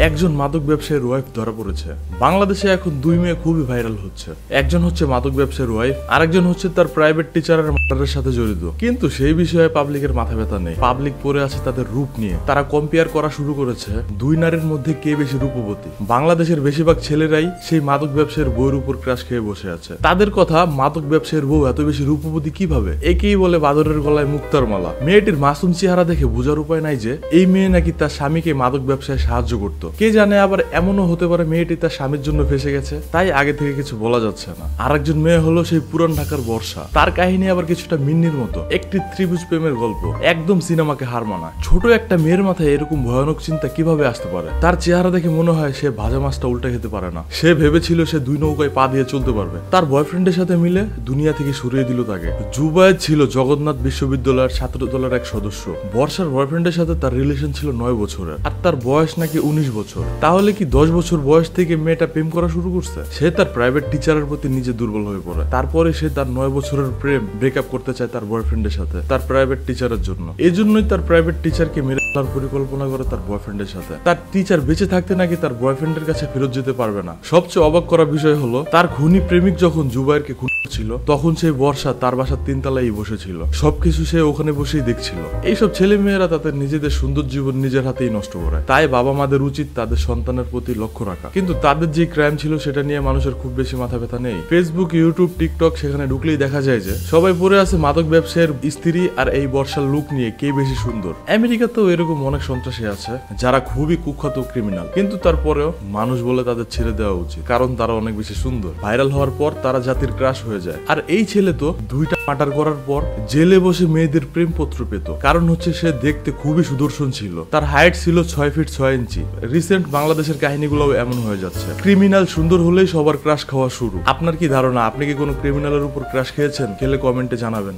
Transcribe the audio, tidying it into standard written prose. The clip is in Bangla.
একজন মাদক ব্যবসায়ীর ওয়াইফ ধরা পড়েছে। বাংলাদেশে এখন দুই মেয়ে খুবই ভাইরাল হচ্ছে। একজন হচ্ছে মাদক ব্যবসায়ীর ওয়াইফ, আরেকজন হচ্ছে তার প্রাইভেট টিচারের মার্ডারের সাথে জড়িত। কিন্তু সেই বিষয়ে পাবলিকের মাথা ব্যথা নেই। পাবলিক পড়ে আছে তাদের রূপ নিয়ে। তারা কম্পেয়ার করা শুরু করেছে দুই নারীর মধ্যে কে বেশি রূপবতী। বাংলাদেশের বেশিরভাগ ছেলেরাই সেই মাদক ব্যবসায়ীর বউর উপর ক্রাশ খেয়ে বসে আছে। তাদের কথা, মাদক ব্যবসায়ীর বউ এত বেশি রূপবতী কিভাবে? একেই বলে বাদরের গলায় মুক্তার মালা। মেয়েটির মাসুম চেহারা দেখে বোঝার উপায় নাই যে এই মেয়ে নাকি তার স্বামীকে মাদক ব্যবসায় সাহায্য করত। কে জানে, আবার এমনও হতে পারে মেয়েটি তার স্বামীর জন্য ফেসে গেছে, তাই আগে থেকে কিছু বলা যাচ্ছে না। আরেকজন মেয়ে হলো সেই পুরান ঢাকার বর্ষা। তার কাহিনী আবার কিছুটা মিন্নির মতো, একটি ত্রিভুজ প্রেমের গল্প, একদম সিনেমাকে হার মানায়। ছোট একটা মেয়ের মাথায় এরকম ভয়ানক চিন্তা কিভাবে আসতে পারে? তার চেহারা দেখে মনে হয় সে ভাজা মাছটা উল্টে খেতে পারে না। সে ভেবেছিল সে দুই নৌকায় পা দিয়ে চলতে পারবে। তার বয়ফ্রেন্ডের সাথে মিলে দুনিয়া থেকে সরিয়ে দিল তাকে। জুবায়েদ ছিল জগন্নাথ বিশ্ববিদ্যালয়ের ছাত্র দলের এক সদস্য। বর্ষার বয়ফ্রেন্ডের সাথে তার রিলেশন ছিল 9 বছরের, আর তার বয়স নাকি 19 বছর। তাহলে কি 10 বছর বয়স থেকে মেয়েটা প্রেম করা শুরু করছে? সে তার প্রাইভেট টিচারের প্রতি নিজে দুর্বল হয়ে পড়ে। তারপরে সে তার 9 বছরের প্রেম ব্রেকআপ করতে চায় তার বয়ফ্রেন্ডের সাথে, তার প্রাইভেট টিচারের জন্য। এই জন্যই তার প্রাইভেট টিচারকে মেরে ফেলার পরিকল্পনা করে তার বয়ফ্রেন্ডের সাথে। তার টিচার বেঁচে থাকতে নাকি তার বয়ফ্রেন্ডের কাছে ফেরত যেতে পারবে না। সবচেয়ে অবাক করা বিষয় হলো, তার খুনি প্রেমিক যখন জুবায়েরকে খুন ছিল, তখন সেই বর্ষা তার বাসার 3 তলায় বসেছিল। সবকিছু সে ওখানে বসেই দেখছিল। এইসব ছেলে মেয়েরা তাদের নিজেদের সুন্দর জীবন নিজের হাতেই নষ্ট করে। তাই বাবা মাদের উচিত তাদের সন্তানের প্রতি লক্ষ্য রাখা। কিন্তু তাদের যে ক্রাইম ছিল সেটা নিয়ে মানুষের খুব বেশি মাথা ব্যথা নেই। ফেসবুক, ইউটিউব, টিকটক, সেখানে ঢুকলেই দেখা যায় যে সবাই পড়ে আছে মাদক ব্যবসায়ের স্ত্রী আর এই বর্ষার লুক নিয়ে কে বেশি সুন্দর। আমেরিকাতেও এরকম অনেক সন্ত্রাসী আছে যারা খুবই কুখ্যাত ক্রিমিনাল, কিন্তু তারপরেও মানুষ বলে তাদের ছেড়ে দেওয়া উচিত, কারণ তারা অনেক বেশি সুন্দর। ভাইরাল হওয়ার পর তারা জাতির ক্রাশ হয়ে যায়। আর এই ছেলে তো 2টা মার্ডার করার পর জেলে বসে মেয়েদের প্রেমপত্র পেত। কারণ হচ্ছে সে দেখতে খুবই সুদর্শন ছিল। তার হাইট ছিল 6 ফিট 6 ইঞ্চি। রিসেন্ট বাংলাদেশের কাহিনীগুলোও এমন হয়ে যাচ্ছে। ক্রিমিনাল সুন্দর হলেই সবার ক্রাশ খাওয়া শুরু। আপনার কি ধারণা? আপনি কি কোনো ক্রিমিনালের উপর ক্রাশ খেয়েছেন? খেলে কমেন্টে জানাবেন।